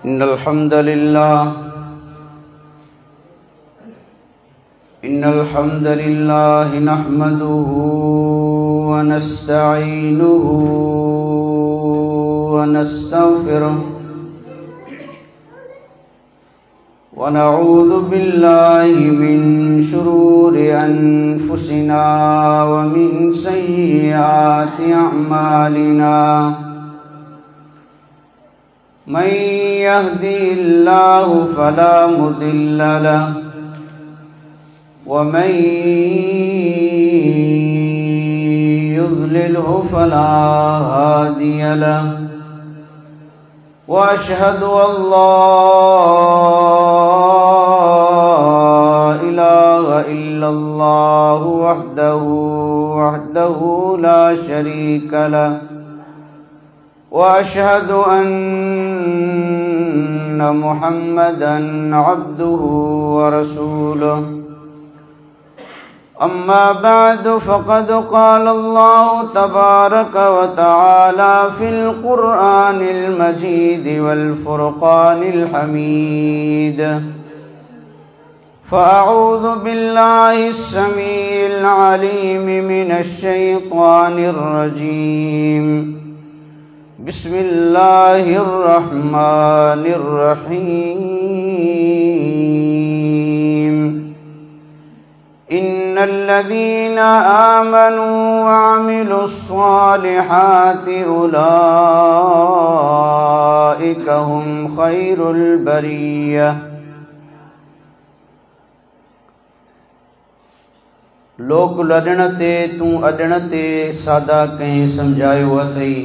इन्नल हम्दलिल्लाह नहमदुहु व नस्तईनुहु व नस्तगफिरुह व नऊज़ु बिल्लाहि मिन शुरूरि अनफुसिना व मिन सय्यिआति अअमालिना मन यहदिहिल्लाहु फला मुदिल्ल लहु वमन युज़्लिल्हु फला हादिय लहु व अशहदु अल्ला इलाहा इल्लल्लाहु वहदहु ला शरीक लहु व अशहदु अन्ना मुहम्मदन अब्दुहु व रसूलुहु अम्मा बअद फ़क़द क़ाल अल्लाहु तबारक व तआला फ़िल क़ुरआनिल मजीद वल फ़ुरक़ानिल हमीद फ़अऊज़ु बिल्लाहिस समीइल अलीम मिनश शैतानिर रजीम बिस्मिल्लाहिर रहमानिर रहीम इन्नल्लज़ीना आमनू व अमिलुस्सालिहाति उलाइका हुम खैरुल बरिय्या। लोक लॾण ते तूं अॾण ते सादा कंहिं सम्झायो अथई।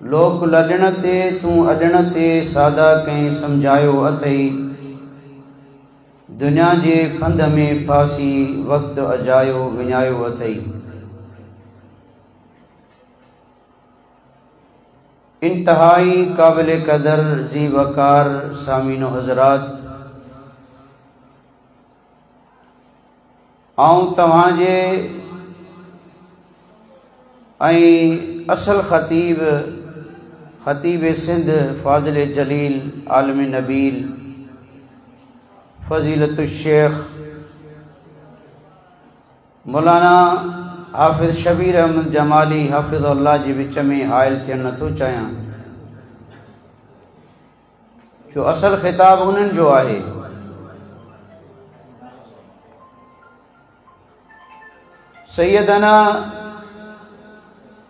लोक लॾण ते तूं अॾण ते सादा कंहिं सम्झायो अथई। दुनिया जे फंद में फासी वक़्तु अजायो विञायो अथई। इंतहाई काबिल कदर ज़ी वकार सामीनो हज़रात, आऊं तव्हांजे ऐं असल ख़तीब सिंध फ़ाज़िल जलील आलम नबील फ़ज़ीलतु शेख मौलाना हाफ़िज़ शबीर अहमद जमाली हाफ़िज़हुल्लाह जे विच में हाइल थियण नथो चाहियां, जो असल ख़िताब उन्हनि जो आहे। सैयदना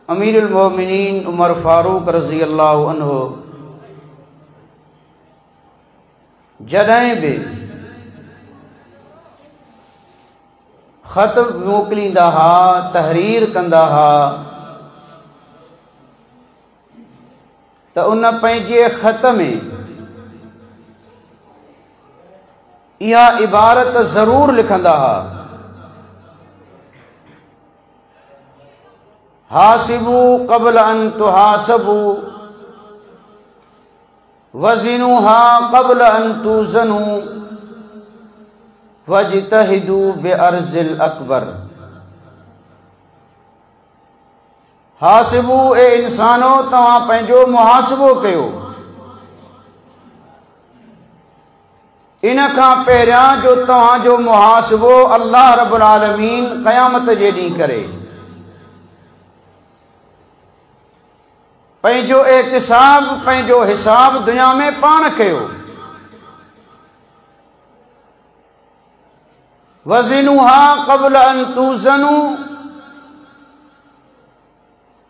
अमीरुल मोमिनीन उमर फारूक रज़ी अल्लाहु अन्हु जॾहिं बि ख़त मोकिलींदा हा, तहरीर कंदा हा, त उन पंहिंजे ख़त में इहा इबारत ज़रूर लिखंदा हा, हासिबू क़ब्ल अन तुहासबू वज़िनूहा क़ब्ल अन तुज़नू वज्तहिदू बिअर्ज़िल अकबर। हासिबू ए इंसानो, तव्हां पंहिंजो मुहासिबो कयो। इन खां पहिरियां जो तव्हांजो मुहासिबो अल्लाह रब्बुल आलमीन क़यामत जे ॾींहुं करे। पंहिंजो एहतिसाब, पंहिंजो हिसाब दुनिया में पाण कयो। वज़िनूहा क़ब्ल अन तुज़नू,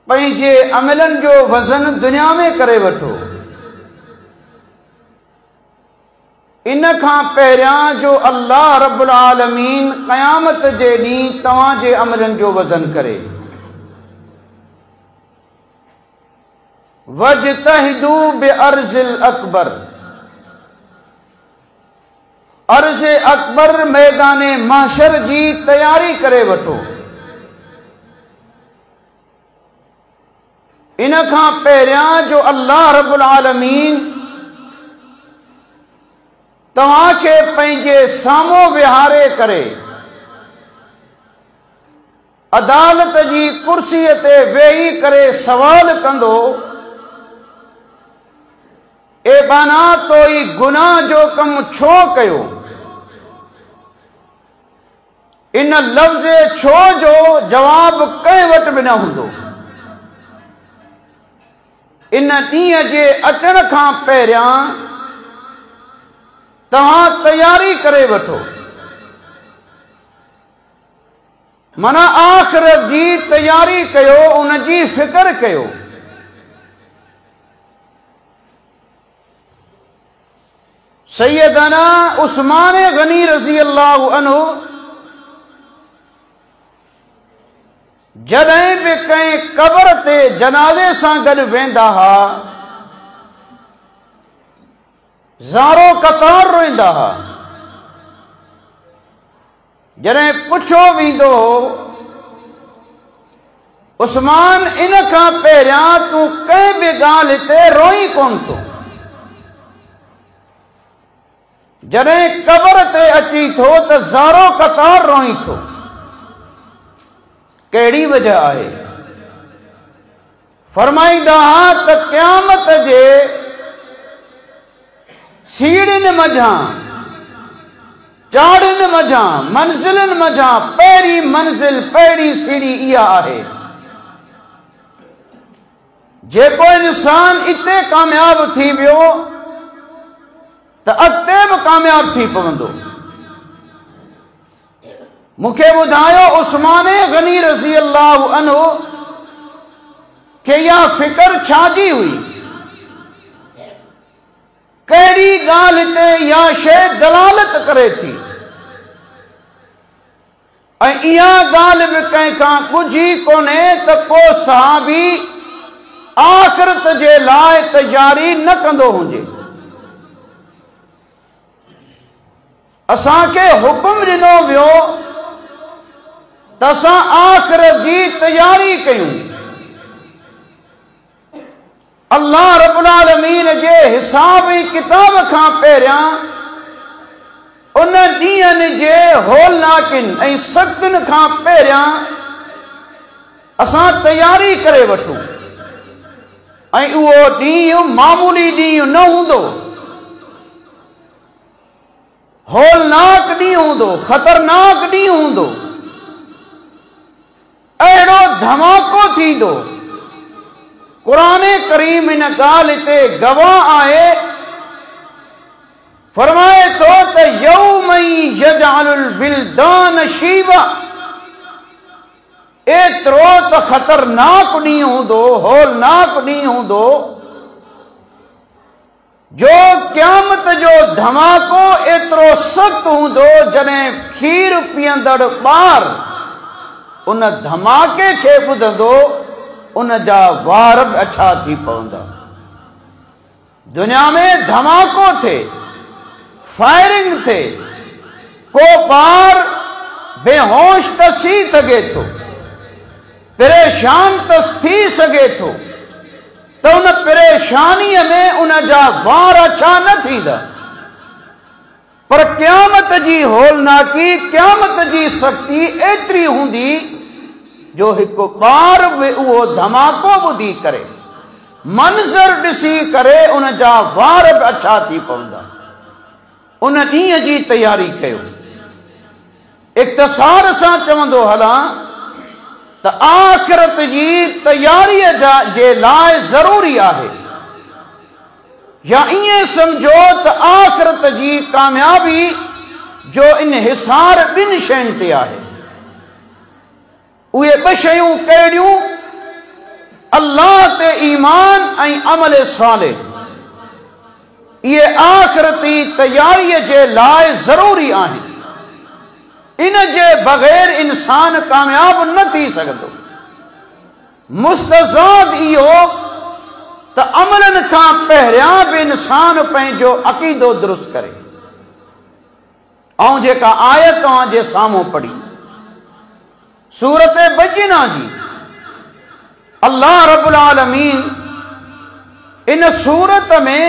पंहिंजे अमलनि जो वज़न दुनिया में करे वठो। इन खां पहिरियां जो अल्लाह रब्बुल आलमीन क़यामत जे ॾींहुं तव्हांजे अमलनि जो वज़न करे। वज्तहिदू बिअर्ज़िल अकबर, अर्ज़ अकबर मैदाने महशर जी तैयारी करे वठो। इन खां पहिरियां जो अल्लाह रब्बुल आलमीन तव्हांखे पंहिंजे साम्हूं विहारे करे अदालत जी कुर्सीअ ते वेही करे सवाल कंदो ए बाना तो ई गुनाह जो कम छो कयो। इन लफ़्ज़ छो जो जवाब कंहिं वटि बि न हूंदो। इन ॾींहं जे अचण खां पहिरियां तव्हां तयारी करे वठो। माना आख़िरत जी तयारी कयो, उन जी फिक्र कयो। सैयदना उस्मान गनी रज़ी अल्लाहु अन्हु जॾहिं बि कंहिं कब्र ते जनाज़े सां गॾु वेंदा हुआ, ज़ारो क़तार रोईंदा हुआ। जॾहिं पुछो वेंदो उस्मान इन खां पहिरियां तूं कंहिं बि ॻाल्हि ते रोई कोन थो, जॾहिं कब्र ते अची थो त ज़ारो क़तार रोई थो, कहिड़ी वजह आहे? फरमाईंदा हुआ त क़यामत जे सीढ़ियुनि मंझां, चाढ़ियुनि मंझां, मंज़िलुनि मंझां पहिरीं मंज़िल, पहिरीं सीढ़ी इहा आहे। जेको इंसान इते कामयाब थी वियो त अॻिते बि कामयाब थी पवंदो। मूंखे ॿुधायो उस्मान गनी रज़ी अल्लाहु अन्हु खे इहा फिक्र छाजी हुई? कहिड़ी ॻाल्हि ते इहा शइ दलालत करे थी? ऐं इहा ॻाल्हि बि कंहिंखां ॻुझी कोन्हे त को सहाबी आख़िरत जे लाइ तयारी न कंदो हुजे। असांखे हुकुम ॾिनो वियो त असां आख़िरत जी तयारी कयूं। अल्लाह रब्बुल आलमीन जे हिसाब ऐं किताब खां पहिरियां उन ॾींहंनि जे होलनाकिन ऐं सख़्तुनि खां पहिरियां असां तयारी करे वठूं। ऐं उहो ॾींहुं मामूली ॾींहुं न हूंदो, होलनाक ॾींहुं हूंदो, ख़तरनाक ॾींहुं हूंदो। अहिड़ो धमाको थींदो। क़ुरान करीम इन ॻाल्हि ते गवाह आहे। फरमाए थो त यौमन यजअलुल विल्दान शीबा, एतिरो त ख़तरनाक ॾींहुं हूंदो, होलनाक ॾींहुं हूंदो जो क़यामत जो धमाको एतिरो सख़्तु हूंदो जॾहिं खीर पीअंदड़ ॿार उन धमाके खे ॿुधंदो उन जा वार बि अछा थी पवंदा। दुनिया में धमाको थे, फायरिंग थे, को ॿार बेहोश त थी सघे थो, परेशान त थी सघे थो, त उन परेशानीअ में उन जा वार अछा न थींदा। पर क़यामत जी होलनाकी, क़यामत जी सख़्ती एतिरी हूंदी जो हिकु ॿार बि उहो धमाको ॿुधी करे, मंज़र ॾिसी करे उन जा वार बि अछा थी पवंदा। उन ॾींहं जी तयारी कयो। इख़्तिसार सां चवंदो हलां त आख़िरत जी तयारीअ जे लाइ ज़रूरी आहे, या ईअं सम्झो त आख़िरत जी कामयाबी जो इन्हिसार ॿिनि शयुनि ते आहे। उहे ॿ शयूं कहिड़ियूं? अल्लाह ते ईमान ऐं अमल सालिह। इहे आख़िरती तयारीअ जे लाइ ज़रूरी आहिनि। इन जे बग़ैर इंसान कामयाब न थी सघंदो। मुस्तज़ाद इहो त अमलनि खां पहिरियां बि इंसान पंहिंजो अक़ीदो दुरुस्त करे। ऐं जेका आयत तव्हां जे साम्हूं पढ़ी सूरत बय्यिना जी, अल्लाह रब्बुल आलमीन इन सूरत में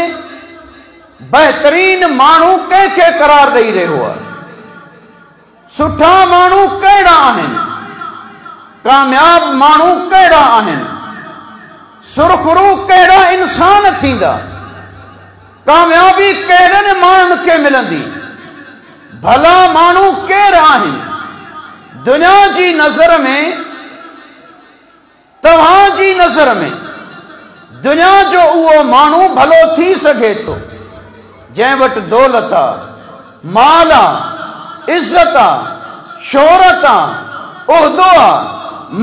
बहितरीन माण्हू कंहिंखे करार ॾेई रहियो आहे। सुठा माण्हू कहिड़ा आहिनि, कामयाब माण्हू कहिड़ा आहिनि, सुरखरू कहिड़ा इंसान थींदा। कामयाबी कहिड़नि माण्हुनि खे मिलंदी, भला माण्हू केरु आहिनि? दुनिया जी नज़र में, तव्हांजी नज़र में दुनिया जो उहो माण्हू भलो थी सघे थो जंहिं वटि दौलत आहे, माल आहे, इज़त आहे, शोहरत आहे, उहिदो आहे,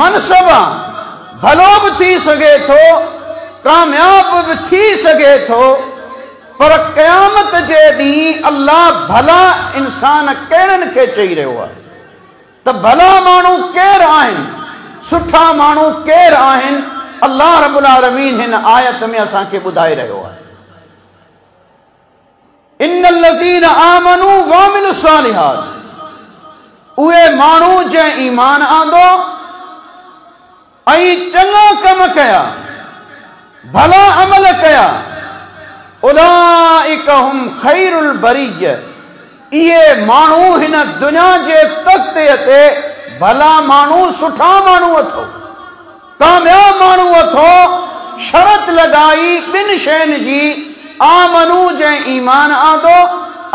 मनसब आहे, भलो बि थी सघे थो, कामयाब बि थी सघे थो। पर क़यामत जे ॾींहुं अल्लाह भला इंसान कहिड़नि खे चई रहियो आहे त भला माण्हू केरु आहिनि, सुठा माण्हू केरु आहिनि? अल्लाह रब्बुल आलमीन हिन आयत में असांखे ॿुधाए रहियो आहे, इन्नल लज़ीना आमनू वअमिलु सालिहात, उहे माण्हू जंहिं ईमान आंदो ऐं चङा कम कया, भला अमल कया, उलाइक हुम खैरुल बरिय, इहे माण्हू हिन दुनिया जे तख़्ते ते भला माण्हू, सुठा माण्हू अथो, कामयाब माण्हू अथो। शरत लॻाई ॿिनि शयुनि जी, आमनू जंहिं ईमान आंदो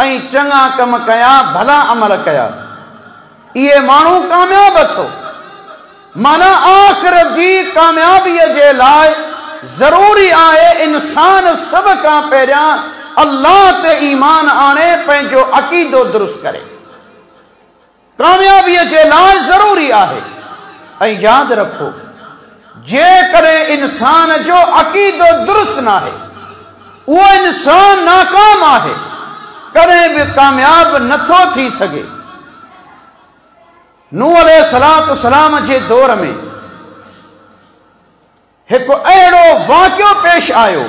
ऐं चङा कम कया, भला अमल कया, इहे माण्हू कामयाब अथो। माना आख़िरत जी कामयाबीअ जे लाइ ज़रूरी आहे इंसान सभ खां पहिरियां अल्लाह ते ईमान आणे पंहिंजो अक़ीदो दुरुस्त करे, कामयाबीअ जे लाइ ज़रूरी आहे। ऐं यादि रखो, जेकॾहिं इंसान जो अक़ीदो दुरुस्त न आहे, उहो इंसान नाकाम आहे, कॾहिं बि कामयाब नथो थी सघे। नूह अलैहिस्सलाम जे दौर में हिकु अहिड़ो वाक़ियो पेश आयो,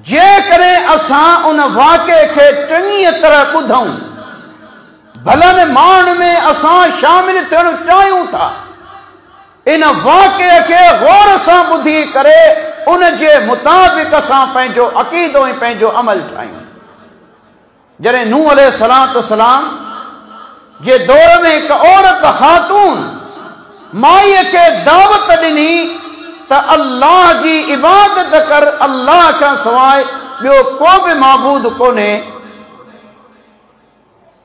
जेकॾहिं असां उन वाक़िए खे चङीअ तरह ॿुधूं, भलनि माण्हुनि में असां शामिल थियणु चाहियूं था, इन वाक़िए खे गौर सां ॿुधी करे उन जे मुताबिक़ असां पंहिंजो अक़ीदो ऐं पंहिंजो अमल ठाहियूं। जॾहिं नूह अलैहिस्सलाम जे दौर में हिकु औरत ख़ातून माईअ खे दावत ॾिनी त अल्लाह जी इबादत कर, अल्लाह खां सवाइ ॿियो को बि माबूद कोन्हे,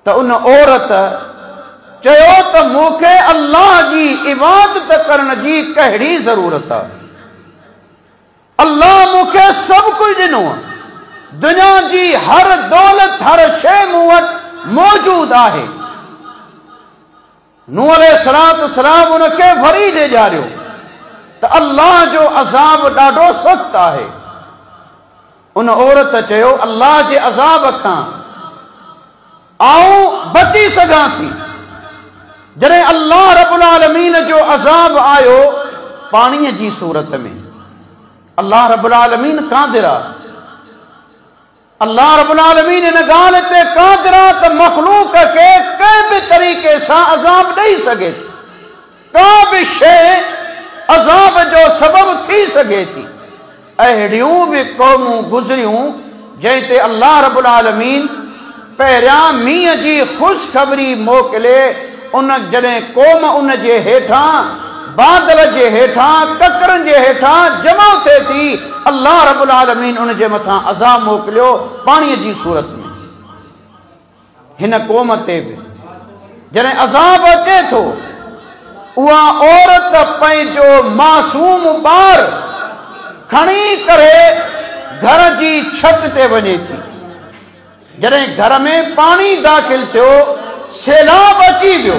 त उन औरत चयो त मूंखे अल्लाह जी इबादत करण जी कहिड़ी ज़रूरत आहे? अल्लाह मूंखे सभु कुझु ॾिनो आहे, दुनिया जी हर दौलत, हर शइ मूं वटि मौजूद आहे। नूह अलैहिस्सलाम उनखे वरी ॾेजारियो त अल्लाह जो अज़ाब ॾाढो सख़्तु आहे। उन औरत चयो, अल्लाह जे अज़ाब खां आऊं बची सघां थी। जॾहिं अल्लाह रब्बुल आलमीन जो अज़ाब आयो पाणीअ जी सूरत में, अल्लाह रब्बुल आलमीन क़ादिर आहे, अल्लाह रब्बुल आलमीन इन ॻाल्हि ते क़ादिर आहे त मख़लूक़ खे कंहिं बि तरीक़े सां अज़ाब ॾेई सघे थी, का बि शइ अज़ाब जो सबबु थी सघे थी। अहिड़ियूं बि क़ौमूं गुज़रियूं जंहिं ते अल्लाह रब्बुल आलमीन पहिरियां मींहं जी ख़ुशख़बरी मोकिले, उन जॾहिं क़ौम उन जे हेठां, बादल जे हेठां, ककरनि जे हेठां जमा थिए थी, अल्लाह रब्बुल आलमीन उन जे मथां अज़ाब मोकिलियो पाणीअ जी सूरत में। हिन क़ौम ते बि जॾहिं अज़ाब अचे थो, उहा औरत पंहिंजो मासूम ॿार खणी करे घर जी छत ते वञे थी। जॾहिं घर में पाणी दाख़िल थियो, सैलाब अची वियो,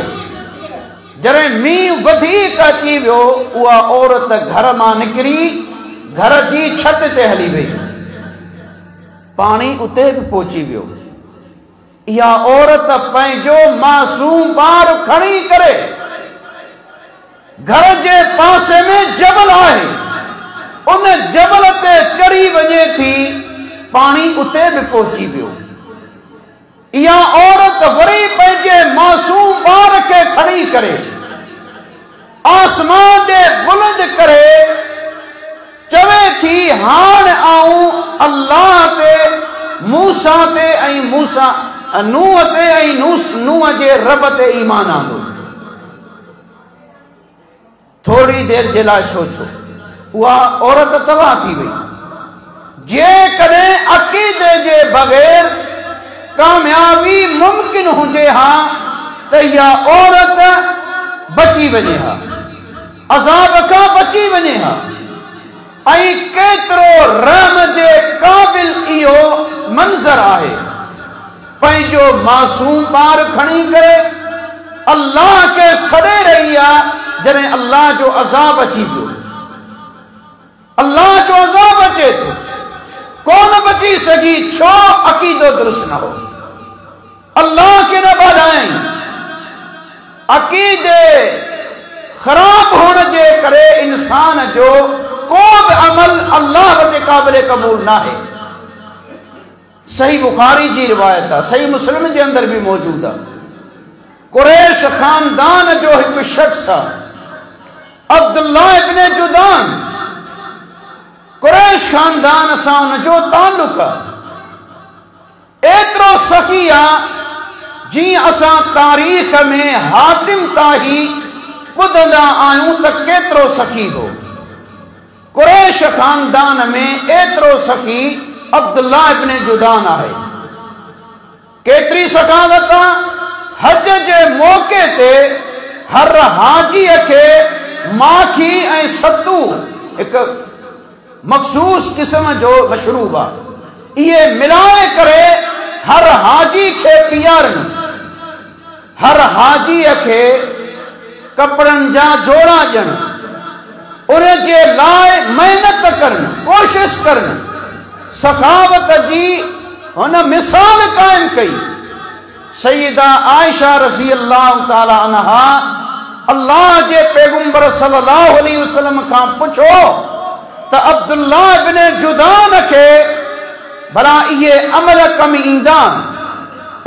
जॾहिं मींहुं वधीक अची वियो, उहा औरत घर मां निकिरी घर जी छत ते हली वई, पाणी उते बि पहुची वियो। इहा औरत पंहिंजो मासूम ॿार खणी करे घर जे पासे में जबल आहे, उन जबल ते चढ़ी वञे थी, पाणी उते बि पहुची वियो। इहा औरत वरी पंहिंजे मासूम ॿार खे खणी करे आसमान ॾे बुलंद करे चवे थी, हाणे आऊं अल्लाह ते, मूसा ते ऐं मूसा नूह ते ऐं नूह जे रब ते ईमान आंदो। थोड़ी देर जे लाइ सोचो, उहा औरत तबाह थी वई। जेकॾहिं बगैर कामयाबी मुमकिन हुजे हा त इहा औरत बची वञे हा, अज़ाब खां बची वञे हा। ऐं केतिरो रहम जे क़ाबिल इहो मंज़र आहे, पंहिंजो मासूम ॿार खणी करे अल्लाह खे सॾे रही आहे जॾहिं अल्लाह जो अज़ाब अची पियो। अल्लाह जो अज़ाब अचे थो, कोन बची सघी, छो? अक़ीदो दुरुस्त न हो, अल्लाह खे न ॿाधाई। अक़ीदे ख़राब हुअण जे करे इंसान जो को बि अमल अल्लाह वटि क़ाबिल क़बूल न आहे। सही बुखारी जी रिवायत आहे, सही मुस्लिम जे अंदर भी मौजूद आहे। कुरैश खानदान जो हिकु शख्स आहे, अब्दुल्लाह इब्न जुदान। कुरैश खानदान सां उनजो ताल्लुक आहे। एतिरो सखी आहे जीअं असां तारीख़ में हातिम ताही ॿुधंदा आहियूं त केतिरो सखी हो। कुरैश खानदान में एतिरो सखी अब्दुल्लाह इब्न जुदान आहे। केतिरी सखावत आहे, हज जे मौक़े ते हर हाजीअ खे माखी ऐं सत्तू हिकु मख़सूस क़िस्म जो मशरूब आहे, इहे मिलाए करे हर हाजी खे पीआरनि, हर हाजीअ खे कपड़नि जा जोड़ा ॾियनि, उन जे लाइ महिनत करनि, कोशिश करनि। सखावत जी हुन मिसाल क़ाइम कई। सईदा आयशा रज़ी अल्लाह ताला अन्हा अल्लाह जे पैगंबर सल्लल्लाहु अलैहि वसल्लम खां पुछो त अब्दुल्लाह इब्न जुदान खे भला इहे अमल कम ईंदा,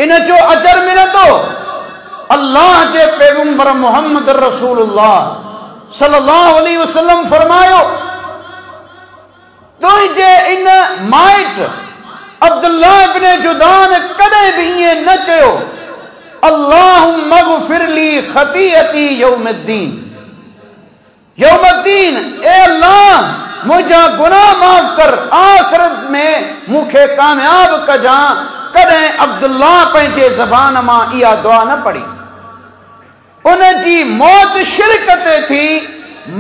इन जो अजर मिलंदो? अल्लाह जे पैगंबर मोहम्मद रसूलुल्लाह सल्लल्लाहु अलैहि वसल्लम फरमायो, तुंहिंजे इन माइट अब्दुल्लाह इब्न जुदान कॾहिं बि ईअं न चयो अल्लाहुम्मा ग़फिर ली ख़तीअती यौमद्दीन, यौमद्दीन, ए अल्लाह मुंहिंजा गुनाह माफ़ कर, आख़िरत में मूंखे कामयाब कजां। कॾहिं अब्दुल्लाह पंहिंजे ज़बान मां इहा दुआ न पढ़ी। उन जी मौत शिरक ते थी,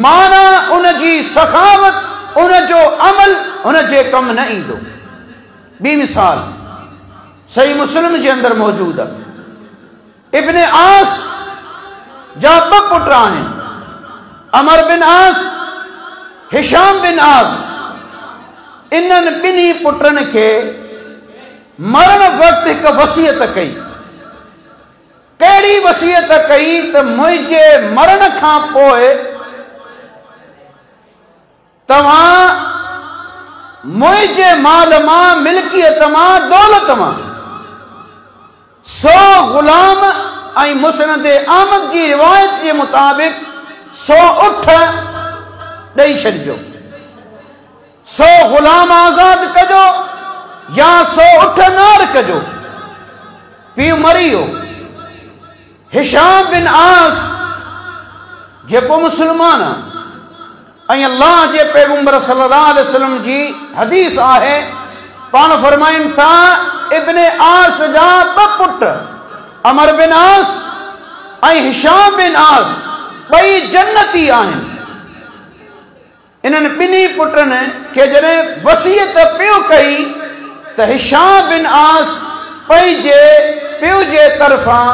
माना उन जी सखावत, उन जो अमल उन जे कम न ईंदो। ॿी मिसाल सही मुस्लिम जे अंदर मौजूद आहे। इब्न आस जा ॿ पुट आहिनि, अमर बिन आस, हिशाम बिन आस। इन्हनि ॿिन्ही पुटनि खे मरण वक़्तु हिकु वसीयत कई। कहिड़ी वसीयत कई त मुंहिंजे मरण खां पोइ तव्हां मुंहिंजे माल मां, मिल्कियत मां, दौलत मां 100 गुलाम ऐं मुस्नद अहमद जी रिवायत जे मुताबिक़ 100 उठ ॾेई छॾिजो। 100 गुलाम आज़ाद कजो या 100 उठ नार कजो। पीउ मरी वियो। हिशाम बिन आस जेको मुस्लमान आहे ऐं अल्लाह जे पैगंबर सल्लल्लाहु अलैहि वसल्लम जी हदीस आहे, पाण फरमाइनि था इब्न आस जा 2 पुट अमर बिन आस ऐं हिशाम बिन आस ॿई जन्नती आहिनि। इन्हनि ॿिन्ही पुटनि खे जॾहिं वसीयत पियो कई त हिशाम बिन आस पंहिंजे पिउ जे तरफ़ां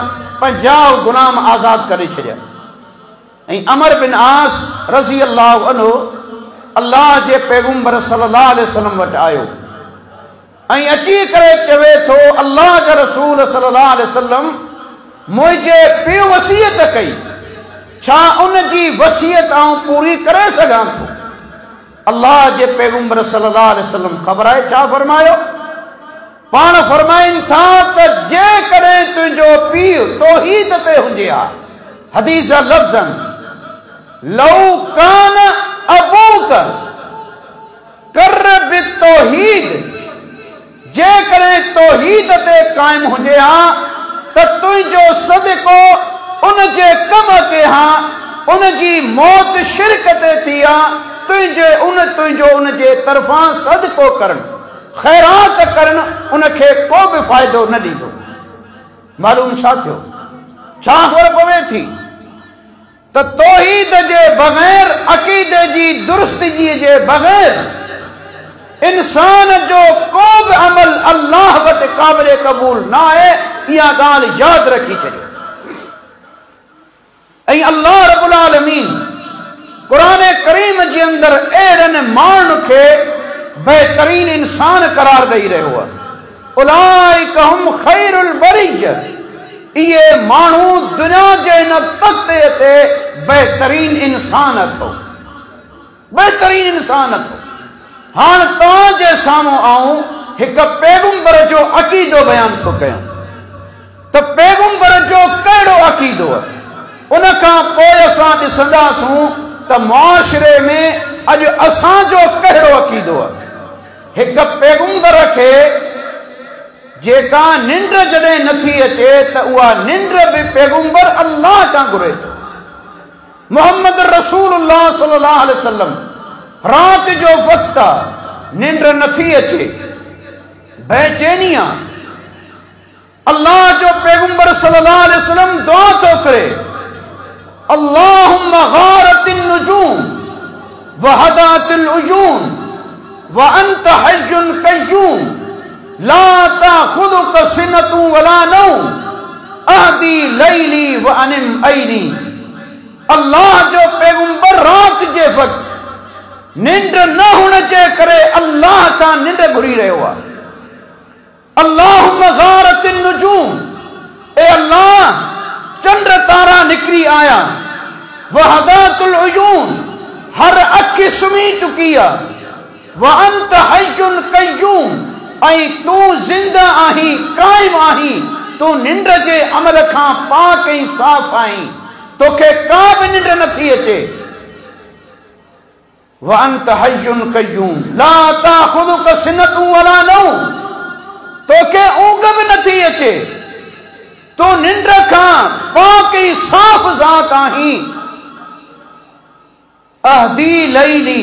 50 गुलाम आज़ाद करे छॾिया ऐं अमर बिन आस रज़ी अल्लाह अन्हु अल्लाह जे पैगंबर सल्लल्लाहु अलैहि वसल्लम वटि आयो ऐं अची करे चवे थो, अल्लाह जा रसूल सल्लल्लाहु अलैहि वसल्लम मुंहिंजे पिउ वसीयत कई, छा उन जी वसीयत आऊं पूरी करे सघां थो? अल्लाह जे पैगंबर सल्लल्लाहु अलैहि वसल्लम ख़बर आहे छा फरमायो? पाण फरमाइनि था त जेकॾहिं तुंहिंजो पीउ तौहीद ते हुजे हा, हदीस जा लफ़्ज़ लौ कान अबूक कर बितौहीद, जेकॾहिं तौहीद ते क़ाइम हुजे हा त तुंहिंजो सदको उन जे कम ते हा, उन जी मौत शिरक ते थी हा, तुंहिंजो उन जे तरफ़ां सदको करणु ख़ैरात करन उनखे को भी फ़ाइदो न ॾींदो। मालूम छा थियो, छा ख़बर पवे थी त तौहीद जे बग़ैर, अक़ीदे जी दुरुस्ती जे बग़ैर इंसान जो को भी अमल अल्लाह वटि क़ाबिल क़बूल न आहे। इहा ॻाल्हि यादि रखी छॾियो। ऐं अल्लाह रब्बुल आलमीन क़ुरान करीम जे अंदरि अहिड़नि माण्हुनि खे बहितरीन इंसान करार ॾेई रहियो आहे। उलाइका हुम ख़ैरुल बरिय्या, इहे माण्हू दुनिया जे हिन तख़्ते ते बहितरीन इंसान अथव, बहितरीन इंसान अथव। हाणे तव्हांजे साम्हूं आऊं हिकु पैगंबर जो अक़ीदो बयान थो कयां त पैगंबर जो कहिड़ो अक़ीदो आहे। उन खां पोइ असां ॾिसंदासूं त मुआशिरे में अॼु असांजो कहिड़ो अक़ीदो आहे। हिकु पैगंबर खे जेका निंड जॾहिं नथी अचे त उहा निंड बि पैगंबर अल्लाह खां घुरे थो। मोहम्मद रसूलुल्लाह सल्लल्लाहु अलैहि वसल्लम राति जो वक़्तु आहे, निंड नथी अचे, बेचैनी आहे। अल्लाह जो पैगंबर सल्लल्लाहु अलैहि वसल्लम दुआ थो करे, अल्लाहुम्मा गारतिन नुजूम व हदातिल उजूम व अंत हज्जुन कय्यूम ला ताखुदुका सिनतु वला नौम अहदी लैली व अनिम ऐनी। अल्लाह जो पैगंबर रात जे वक़्तु निंड न हुन जे करे अल्लाह खां निंड घुरी रहियो आहे। अल्लाहुम्मा गारतिन नुजूम, ए अल्लाह चंड तारा निकिरी आया, वहदातुल उयून, हर अखि सुम्ही चुकी आहे, व अंत हय्युन कय्यूम, ऐं तूं ज़िंदा आहीं, क़ाइम आहीं, तूं निंड जे अमल खां पाक ऐं साफ़ आहीं, तोखे का बि निंड नथी अचे। व अंत हय्युन कय्यूम ला ताखुदुका सिनतु वला नौम, तोखे ऊंघ बि नथी अचे, तूं निंड खां पाक ऐं साफ़ ज़ात आहीं। अहदी लैली,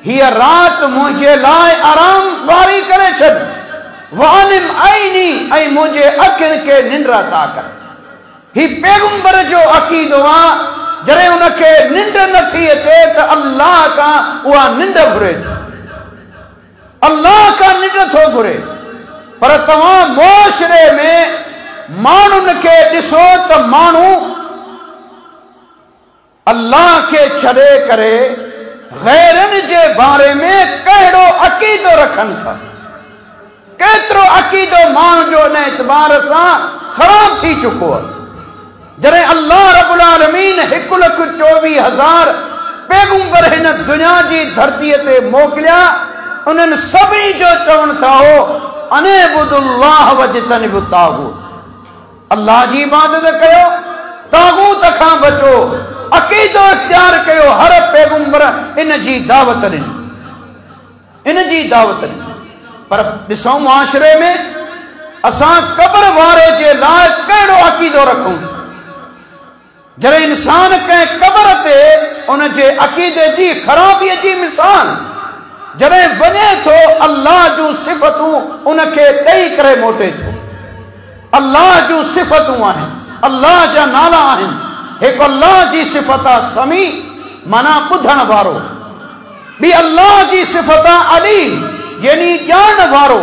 हीअ राति मुंहिंजे लाइ आराम वारी करे छॾ, वानिम ऐनी, ऐं मुंहिंजे अखियुनि खे निंड अता कर। ही पैगंबर जो अक़ीदो आहे। जॾहिं उनखे निंड नथी अचे त अल्लाह खां उहा निंड घुरे थी, अल्लाह खां निंड थो घुरे। पर तव्हां मुआशिरे में माण्हुनि खे ॾिसो त माण्हू अल्लाह खे छॾे करे गैरनि जे बारे में कहिड़ो अक़ीदो रखनि था। केतिरो अक़ीदो माण्हू जो इन एतबार सां ख़राब थी चुको आहे। जॾहिं अल्लाह रब्बुल आलमीन 1,24,000 पैगंबर हिन दुनिया जी धरतीअ ते मोकिलिया, उन्हनि सभिनी जो चवण था हो अनेबुदुल्लाह वजतनिबु तागूत, अल्लाह जी इबादत कयो, तागूत खां बचो, अक़ीदो इख्तियार कयो। हर पैगंबर इन जी दावत ॾिनी, इन जी दावत ॾिनी। पर ॾिसो मुआशिरे में असां क़ब्र वारे जे लाइ कहिड़ो अक़ीदो रखूं। जॾहिं इंसान कंहिं क़ब्र ते उन जे अक़ीदे जी ख़राबीअ जी मिसाल जॾहिं वञे थो, अल्लाह जूं सिफ़तूं उनखे ॾेई करे मोटे थो। अल्लाह जूं सिफ़तूं आहिनि, अल्लाह जा नाला आहिनि। हिकु अल्लाह जी सिफ़त आहे समी, माना ॿुधण वारो। ॿी अल्लाह जी सिफ़त आहे अलीम, यानी ॼाण वारो।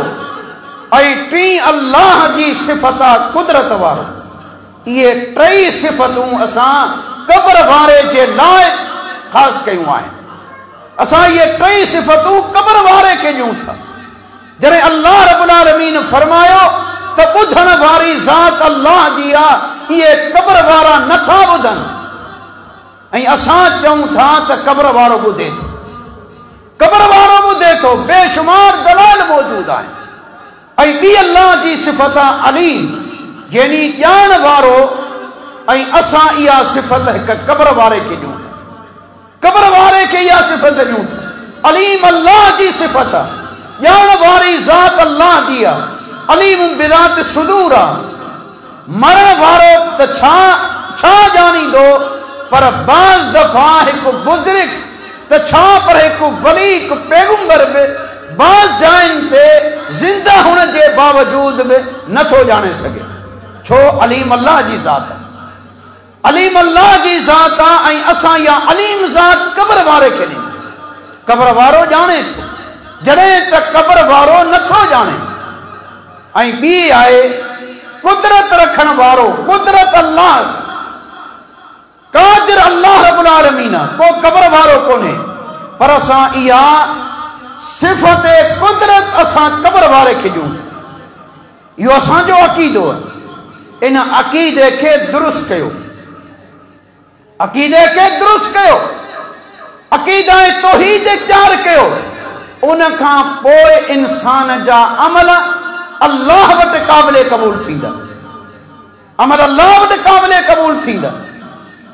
ऐं टीं अल्लाह जी सिफ़त आहे कुदरत वारो। इहे टई सिफ़तूं असां क़ब्र वारे जे लाइ ख़ासि कयूं आहिनि। असां इहे टई सिफ़तूं क़ब्र वारे खे ॾियूं था। जॾहिं अल्लाह रब्बुल आलमीन फरमायो त ॿुधण वारी ज़ात अल्लाह जी आहे, इहे क़ब्र वारा नथा ॿुधनि, ऐं असां चऊं था त क़ब्र वारो ॿुधे थो, क़ब्र वारो ॿुधे थो। बेशुमार दलाल मौजूद आहिनि। ऐं ॿी अल्लाह जी सिफ़त आहे अलीम, यानी ॼाण वारो। ऐं असां इहा सिफ़त हिकु क़ब्र वारे खे ॾियूं था, क़ब्र वारे खे इहा सिफ़त ॾियूं था। अलीम अल्लाह जी सिफ़त आहे, ॼाण वारी ज़ात अल्लाह जी आहे। अलीम बिज़ात सुदूर आहे। मरण वारो त छा ॼाणींदो, पर बाज़ दफ़ा हिकु बुज़ुर्ग त छा, पर हिकु वली, हिकु पैगंबर बि बाज़ जाइनि जिंदा होने के बावजूद भी न थो जाने सके छो अलीम अल्लाह जी ज़ात है। अलीम अल्लाह जी ज़ात है असां या अलीम ज़ात कब्र वारे के नहीं कब्र वारो जाने थो जड़े तक कब्र वारो न थो जाने बी आए कुदरत रखण वारो कुदरत अल्लाह कादिर अल्लाह रब्बुल आलमीन को कब्र वारो कोने पर असां इहा सिफत कुदरत असां कब्र वारे खे ॾियूं इहो असांजो अक़ीदो आहे। इन अक़ीदे खे दुरुस्त कयो अक़ीदे खे दुरुस्त कयो अक़ीदा तौहीद इख्तियार कयो उन खां पोइ इंसान जा अमल अल्लाह वटि क़ाबिल क़बूल थींदा अमल अल्लाह वटि क़ाबिल क़बूल थींदा।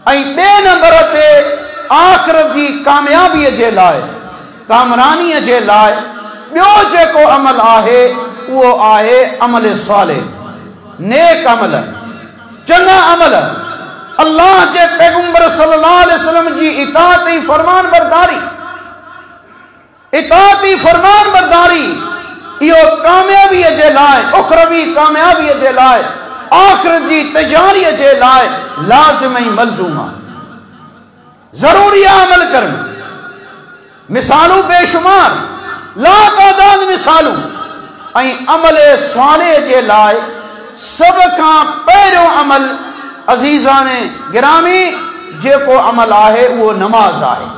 ॿिए नंबर ते आख़िरत जी कामयाबीअ जे लाइ कामरानीअ जे लाइ ॿियो जेको अमल आहे उहो आहे अमल सालिह नेक अमल चङा अमल अल्लाह जे पैगंबर सल्लल्लाहु अलैहि वसल्लम जी इताअत ऐं फरमान बरदारी इहो कामयाबीअ जे लाइ उखरवी कामयाबीअ जे लाइ आख़िरत जी तैयारीअ जे लाइ लाज़िम ऐं मलज़ूम आहे ज़रूरी आहे अमल करणु मिसालूं बेशुमार लातादाद मिसालूं ऐं अमल सालिह जे लाइ सभ खां पहिरियों अमल अज़ीज़ाने गिरामी जेको अमल आहे उहो नमाज़ आहे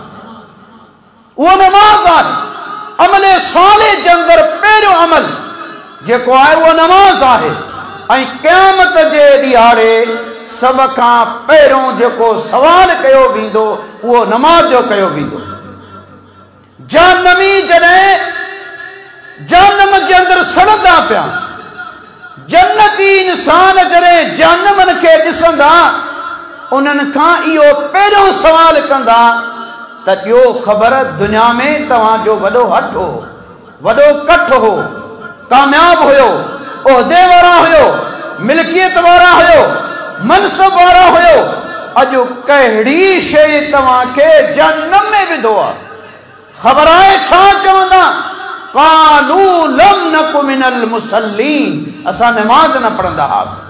अमल सालिह जे अंदरि पहिरियों अमल जेको आहे उहो नमाज़ आहे ऐं क़यामत जे ॾियारे सभ खां पहिरियों जेको सवाल कयो वेंदो उहो नमाज़ जो कयो वेंदो। जहन्नमी जॾहिं जहन्नम जे अंदरि सड़ंदा पिया जन्नती इंसान जॾहिं जहन्नमनि खे ॾिसंदा उन्हनि खां इहो पहिरियों सवाल कंदा त ॾियो ख़बर दुनिया में तव्हांजो वॾो हथ हो वॾो कठ हो कामयाब हुयो उहिदे वारा हुयो मिल्कियत वारा हुयो मनसब वारा हुयो अॼु कहिड़ी शइ तव्हांखे जहन्नम में विधो आहे ख़बर आहे छा चवंदा क़ालू लम नकु मिनल मुसल्लीन असां नमाज़ न पढ़ंदा हुआसीं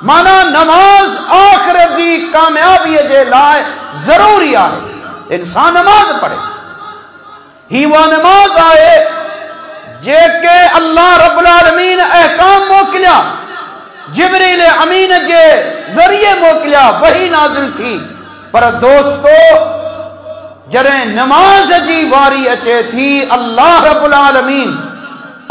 माना नमाज आख़िरत जी कामयाबीअ जे लाइ ज़रूरी आहे इंसान नमाज पढ़े ही उहा नमाज आहे जेके अल्लाह रब्बुल आलमीन अहकाम मोकिलिया जिब्रील अमीन जे ज़रिए मोकिलिया वही नाज़िल थी पर दोस्तो जॾहिं नमाज जी वारी अचे थी अल्लाह रब्बुल आलमीन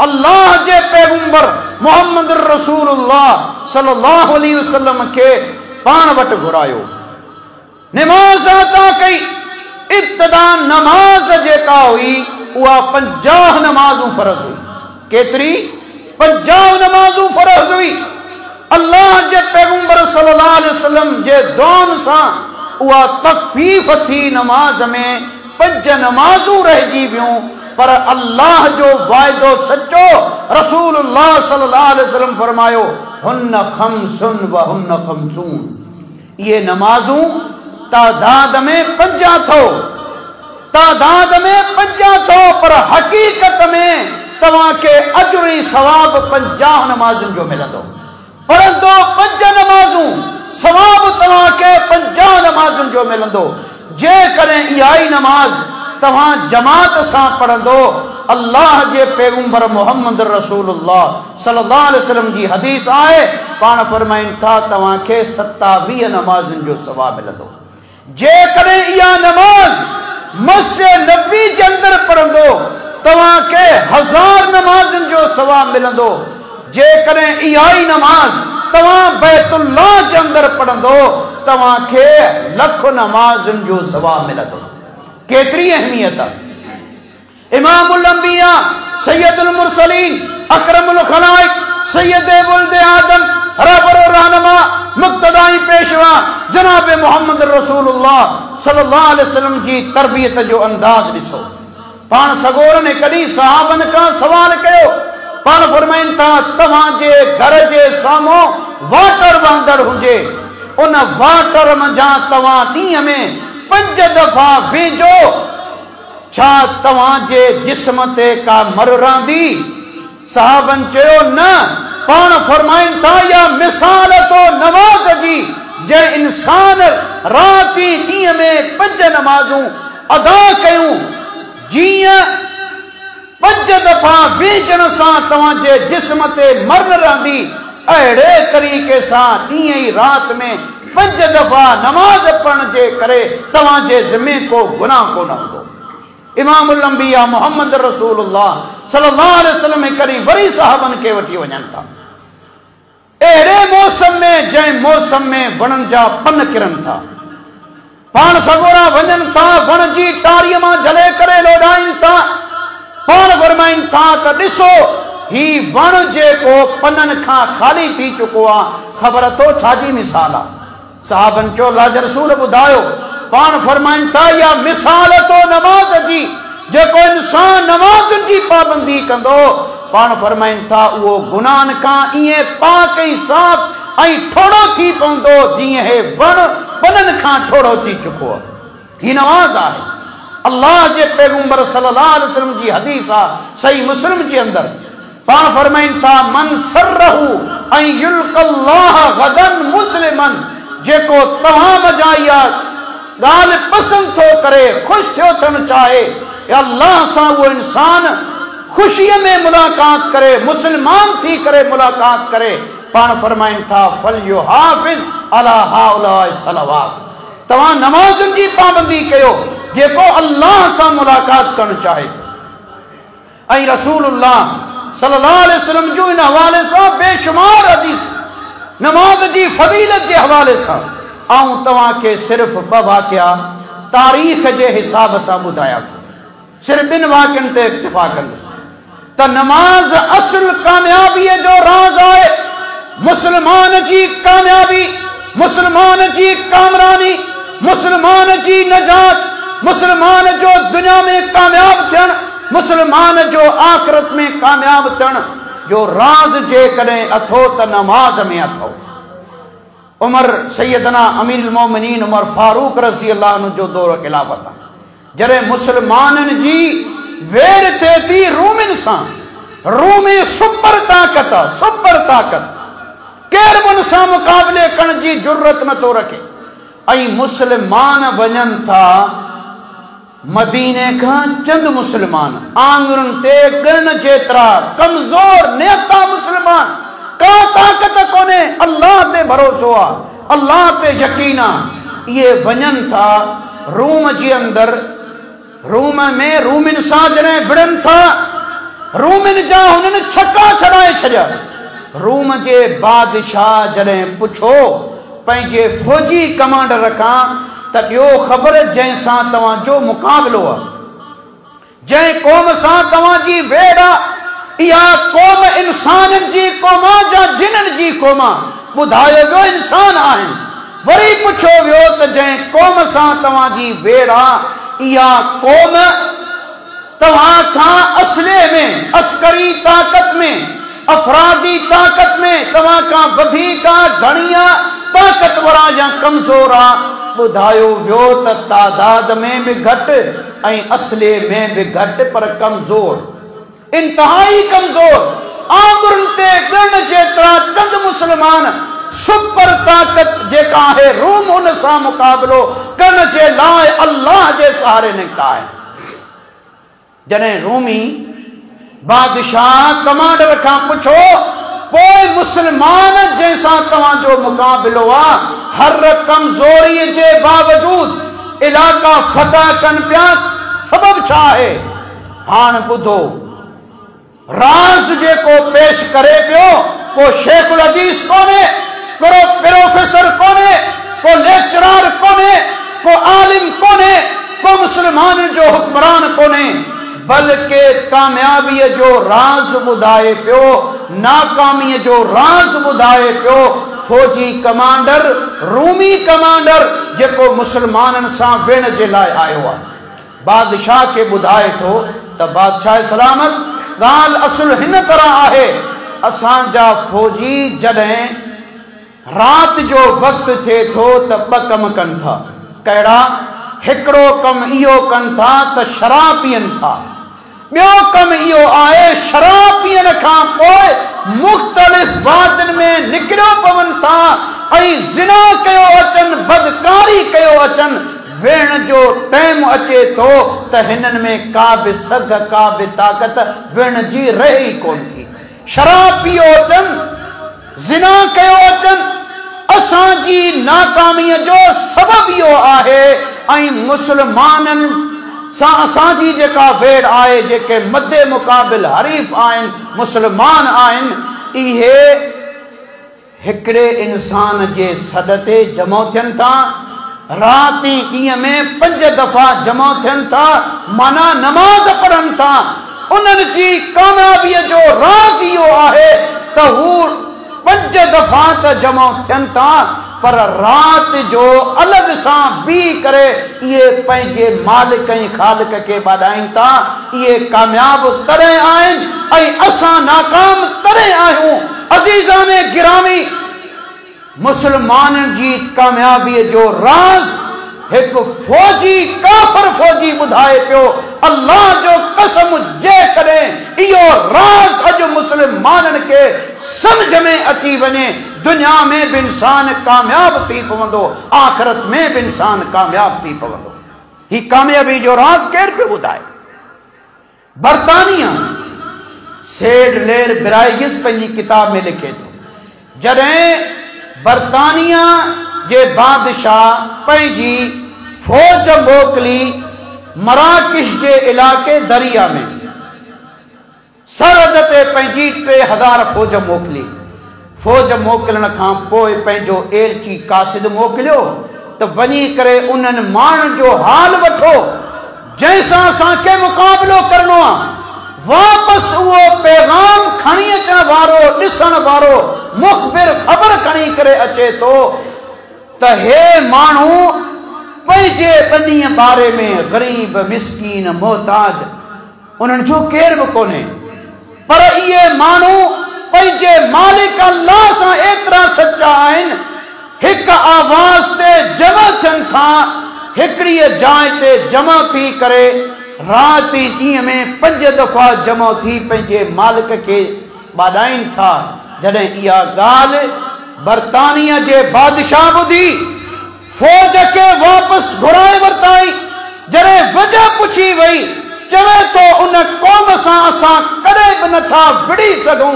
अल्लाह जे पैगंबर मोहम्मद रसूलुल्लाह सल्लल्लाहु अलैहि वसल्लम के पान वटि घुरायो नमाज अता कई इब्तिदा नमाज जेका हुई उहा 50 नमाज़ूं फर्ज़ हुई केतिरी 50 नमाज़ूं फर्ज़ हुई अल्लाह जे पैगंबर सल्लल्लाहु अलैहि वसल्लम जे दुआन सां उहा तख़फीफ थी नमाज में 5 नमाज़ूं रहिजी वियूं पर अल्लाह जो वायदो सच्चो रसूलुल्लाह सल्लल्लाहु अलैहि वसल्लम फरमायो हुन्न खमसुन व हुन्न खमसून ये नमाजूं तादाद में 50 थो पर हकीकत में तव्हां के अजर ऐं सवाब 50 नमाजुनि जो मिलंदो परंतु 5 नमाजूं सवाब तव्हां के 50 नमाजुनि जो मिलंदो जेकॾहिं इहा ई नमाज तव्हां जमात सां पढ़ंदो अल्लाह जे पैगंबर मोहम्मद रसूलुल्लाह सल्लल्लाहु अलैहि वसल्लम जी हदीस आहे पाण फरमाइनि था तव्हांखे 27 नमाज़ुनि जो सवाब मिलंदो जेकॾहिं इहा नमाज मस्जिद नबी जे अंदरि पढ़ंदो तव्हांखे 1000 नमाज़ुनि जो सवाब मिलंदो जेकॾहिं इहा ई नमाज तव्हां बैतुल्लाह जे अंदरि पढ़ंदो तव्हांखे 1,00,000 नमाज़ुनि जो सवाब मिलंदो केतिरी अहमियत आहे इमामुल अंबिया सैयदुल मुरसलीन अकरमुल खलाइक सैयद वुल्द आदम रहबर रहनुमा मुक्तदाई पेशवा जनाब मोहम्मद रसूलुल्लाह सल्लल्लाहु अलैहि वसल्लम जी तरबियत जो अंदाज ॾिसो पाण सगोर ने कॾहिं सहाबन खां सवाल कयो पाण फरमाइनि था तव्हांजे घर जे साम्हूं वाटर वांदड़ हुजे उन वाटर मंझां तव्हां ॾींहं में 5 दफ़ा वेझो छा तव्हांजे जिस्म ते का मर रहंदी? साहबन चयो न। पाण फरमाइनि था या मिसाल तो नमाज जी, जे इंसान राति ॾींहं में 5 नमाज़ूं अदा कयूं, जीअं 5 दफ़ा बीजण सां तव्हांजे जिस्म ते मर रहंदी, अहिड़े तरीक़े सां ॾींहं ई राति में 5 दफ़ा नमाज पढ़ण जे करे तव्हांजे ज़िमे को गुनाह कोन हूंदो। इमामुल अंबिया मोहम्मद रसूलुल्लाह सल्लल्लाहु अलैहि वसल्लम करी वरी साहबन खे वठी वञनि था अहिड़े मौसम में जंहिं मौसम में वणनि जा पन किरनि था। पाण सगोरा वञनि था, वण जी टारीअ मां झले करे लोॾाइनि था। पाण फरमाइनि था त ॾिसो ही वण जेको पननि खां ख़ाली थी चुको आहे, ख़बर थो छाजी मिसाल आहे? साहबन चयो अल्लाह जे रसूल ॿुधायो। पाण फरमाइनि था या मिसाल तो नमाज जी, जेको इंसान नमाज़ुनि जी पाबंदी कंदो, पाण फरमाइनि था उहो गुनाहनि खां ईअं पाक ऐं साफ़ ऐं ठोड़ो थी पवंदो जीअं हे वण पननि खां ठोड़ो थी चुको आहे। ही नमाज़ आहे। अल्लाह जे पैगंबर सल्लल्लाहु अलैहि वसल्लम जी हदीस आहे सही मुस्लिम जे अंदर। पाण फरमाइनि था मन सरहू ऐं युल्क़ल्लाह गदन मुस्लिमन, जेको तव्हां मजा इहा ॻाल्हि पसंदि थो करे, ख़ुशि थियो थियणु चाहे, अल्लाह सां उहो इंसान खुशीअ में मुलाक़ात करे, मुस्लमान थी करे मुलाक़ात करे। पाण फरमाइनि था फल युहाफ़िज़ अला हाउलाए सलवात, तव्हां नमाज़ुनि जी पाबंदी कयो जेको अल्लाह सां मुलाक़ात करणु चाहे। ऐं रसूलुल्लाह सल्लल्लाहु अलैहि वसल्लम जो इन हवाले सां बेशुमार हदीस नमाज जी फज़ीलत जे हवाले सां आऊं तव्हांखे सिर्फ़ 2 वाक़िया तारीख़ जे हिसाब सां ॿुधाया। सिर्फ़ 2 वाक़िअनि ते इक्तिफ़ा कंदुसि त नमाज असुल कामयाबीअ जो राज़ आहे। मुस्लमान जी कामयाबी, मुस्लमान जी कामरानी, मुस्लमान जी नजात, मुस्लमान जो दुनिया में कामयाब थियण, मुस्लमान जो आख़िरत में कामयाब थियण जो राज़ जेकॾहिं अथो त नमाज में अथो। उमर सैयदना अमीरुल मोमिनीन उमर फारूक रज़ी अल्लाह अन्हु जो दौर खिलाफ़त आहे, जॾहिं मुस्लमाननि जी वेड़ थिए थी रूमिन सां। रूमी सुपर ताक़त, सुपर ताक़त, केर बि उन सां मुक़ाबले करण जी ज़रूरत नथो रखे। ऐं मुस्लमान वञनि था मदीने खां चंद मुस्लमान, आंगुरनि ते ॻण जेतिरा कमज़ोर नेता मुस्लमान, का ताक़त कोन्हे, अल्लाह ते भरोसो आहे, अल्लाह ते यकीन आहे। इहे वञनि था रूम जे अंदर, रूम में रूमिन सां जॾहिं विड़नि था, रूमिन जा हुननि छक्का छॾाए छॾिया। रूम जे बादशाह जॾहिं पुछो पंहिंजे फौजी कमांडर खां त ॿियो ख़बर जंहिंसां तव्हांजो मुक़ाबिलो आहे, जंहिं क़ौम सां तव्हांजी वेड़ आहे, इहा क़ौम इंसाननि जी क़ौम आहे या जिननि जी क़ौम आहे? ॿुधायो वियो इंसान आहिनि। वरी पुछो वियो त जंहिं क़ौम सां तव्हांजी वेड़ आहे, इहा क़ौम तव्हां खां असले में, अस्करी ताक़त में, अफरादी ताक़त में तव्हां खां वधीक घणी ताक़त वारा या कमज़ोर आहे? ॿुधायो वियो त तादाद में बि घटि ऐं असले में बि घटि, पर कमज़ोर, इंतहाई कमज़ोर। आंगुरनि ते ॻण जेतिरा चंद मुस्लमान, सुपर ताक़त जेका आहे रूम, उन सां मुक़ाबिलो करण जे लाइ अल्लाह जे सहारे निकिता आहिनि। जॾहिं रूमी बादशाह कमांडर खां पुछो पोइ मुस्लमान जंहिंसां तव्हांजो मुक़ाबिलो आहे, हर कमज़ोरीअ जे बावजूद इलाका फतह कनि पिया, सबब छा आहे? हाणे ॿुधो, राज़ जेको पेश करे पियो, को शेखुल हदीस कोन्हे, को प्रोफेसर कोन्हे, को लेक्चरार कोन्हे, को आलिम कोन्हे, को मुस्लमान जो हुक्मरान कोन्हे, बल्कि कामयाबीअ जो राज़ ॿुधाए पियो, नाकामीअ जो राज़ ॿुधाए पियो। फौजी कमांडर, रूमी कमांडर जेको मुस्लमाननि सां विढ़ण जे लाइ आयो आहे, बादशाह खे ॿुधाए थो त बादशाह सलामत, ॻाल्हि असुल हिन तरह आहे, असांजा फौजी जॾहिं राति जो वक़्तु थिए थो त 2 कम कनि था। कहिड़ा? हिकिड़ो कम इहो कनि था त शराब पीअनि था, ॿियो कम इहो आहे शराब पीअण खां पोइ मुख़्तलिफ़ वादियुनि में निकिरियो पवनि था ऐं ज़िना कयो अचनि, बदकारी कयो अचनि। वेहण जो टाइम अचे थो त हिननि में का बि सघ, का बि ताक़त वेहण जी रहे ई कोन थी। शराब पियो अचनि, ज़िना कयो अचनि। असांजी नाकामीअ जो सबबु इहो आहे ऐं मुस्लमाननि सां असांजी जेका वेड़ आहे, जेके मदे मुक़ाबिल हरीफ़ आहिनि, मुस्लमान आहिनि, इहे हिकिड़े इंसान जे सॾ ते जमो थियनि था, राति ॾींहं में 5 दफ़ा जमो थियनि था, माना नमाज़ पढ़नि था। उन्हनि जी कामयाबीअ जो राज़ इहो आहे त हू 5 दफ़ा त जमो थियनि था, पर राति जो अलॻि सां बीह करे इहे पंहिंजे मालिक ऐं ख़ालिक खे ॿाॾाइनि था। इहे कामयाब तॾहिं आहिनि ऐं असां नाकाम तॾहिं आहियूं। अज़ीज़ाने गिरामी, मुस्लमाननि जी कामयाबीअ जो राज़ हिकु फौजी, काफ़िर फौजी ॿुधाए पियो। अल्लाह जो कसम, जेकॾहिं इहो राज़ अॼु मुस्लमाननि खे सम्झ में अची वञे, दुनिया में बि इंसान कामयाब थी पवंदो, आख़िरत में बि इंसान कामयाब थी पवंदो। ही कामयाबी जो राज़ केरु पियो ॿुधाए? बर्तानिया सेड लेर बिराइगिस पंहिंजी किताब में लिखे थो, जॾहिं बर्तानिया जे बादशाह पंहिंजी फौज मोकिली मराकिश जे इलाके दरिया में, सरहद ते पंहिंजी 3000 फौज मोकिली। फौज मोकिलण खां पोइ पंहिंजो एलची कासिद मोकिलियो त वञी करे उन्हनि माण्हुनि जो हाल वठो जंहिंसां असांखे मुक़ाबिलो करणो आहे। वापसि उहो पैगाम खणी अचण वारो, ॾिसण वारो मुख़बिर ख़बर खणी करे अचे थो त हे माण्हू पंहिंजे ॿनीअ बारे में ग़रीब, मिस्कीन, मोहताज, उन्हनि जो केरु बि कोन्हे, पर इहे माण्हू पंहिंजे मालिक अल्लाह सां एतिरा सचा आहिनि, हिकु आवाज़ ते जमा थियनि था, हिकिड़ीअ जाइ ते जमा थी करे राति ॾींहं में 5 दफ़ा जमा थी पंहिंजे मालिक खे ॿाॾाइनि था। जॾहिं इहा ॻाल्हि बर्तानिया जे बादशाह ॿुधी, फौज खे वापसि घुराए वरिताई। जॾहिं वजह पुछी वई, चवे थो उन क़ौम सां असां कॾहिं बि नथा विड़ी सघूं,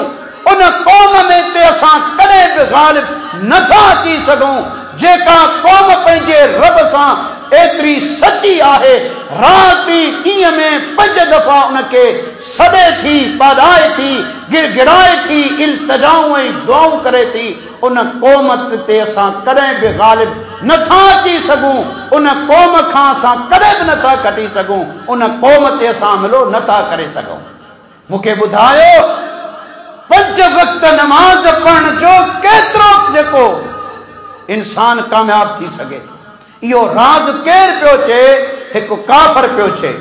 उन क़ौम में ते असां कॾहिं बि ग़ालिब नथा अची सघूं, जेका क़ौम पंहिंजे रब सां एतिरी सची आहे, राति ॾींहं में 5 दफ़ा उनखे सॾे थी, पाॾाए थी, गिड़गिड़ाए थी, इल्तिजाऊं ऐं दुआऊं करे थी। उन क़ौम ते असां कॾहिं बि ग़ालिब नथा अची सघूं, उन क़ौम खां असां कॾहिं बि नथा कटी सघूं, उन क़ौम ते असां हमिलो नथा करे सघूं। मूंखे ॿुधायो, 5 वक़्त नमाज़ पढ़ण जो केतिरो जेको इंसान कामयाब थी सघे, इहो राज़ केरु पियो चए? हिकु काफ़िर पियो चए।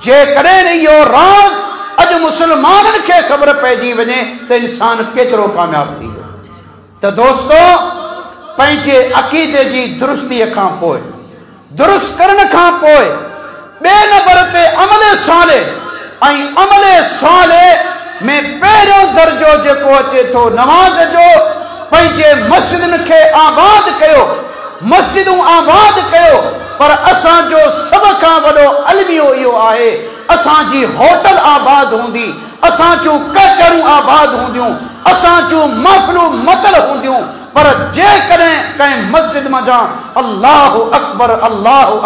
जेकॾहिं इहो राज़ अॼु मुस्लमाननि खे ख़बर पइजी वञे त इंसान केतिरो कामयाब थी वियो। त दोस्तो, पंहिंजे अक़ीदे जी दुरुस्तीअ खां पोइ, दुरुस्त करण खां पोइ, ॿिए नंबर ते अमले साले, ऐं अमले साले में पहिरियों दर्जो जेको अचे थो नमाज़ जो, पंहिंजे मस्जिदनि खे आबाद कयो, मस्जिदूं आबाद कयो। पर असांजो सभ खां वॾो अलमियो इहो आहे, असांजी होटल आबाद हूंदी, असांजूं कचहरियूं आबाद हूंदियूं, असांजूं महफ़िलूं मतल हूंदियूं, पर जेकॾहिं कंहिं मस्जिद मज़ा अल्लाहु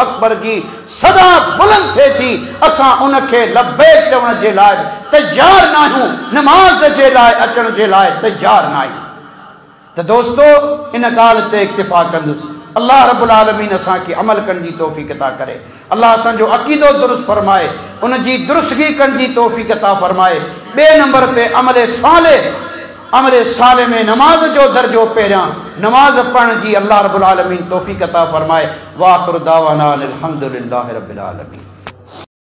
अकबर जी सदा बुलंद थिए थी, असां उनखे लब्बैक चवण जे लाइ तैयार न आहियूं, नमाज़ जे लाइ अचण जे लाइ तैयार न आहियूं। त दोस्तो, इन ॻाल्हि ते इक्तिफ़ा कंदुसि। अल्लाह रब्बुल आलमीन असांखे अमल करण जी तौफ़ीक़ अता करे। अल्लाह असांजो अक़ीदो दुरुस्त फरमाए, उन जी दुरुस्तगी करण जी तौफ़ीक़ अता फरमाए। ॿिए नंबर ते अमले साले में नमाज जो दर्जो पहिरियां नमाज पढ़ण जी अल्लाह रब्बुल आलमीन तौफ़ीक़ अता फरमाए। वाखिरु दावाना अनिल हम्दुलिल्लाहि रब्बिल आलमीन।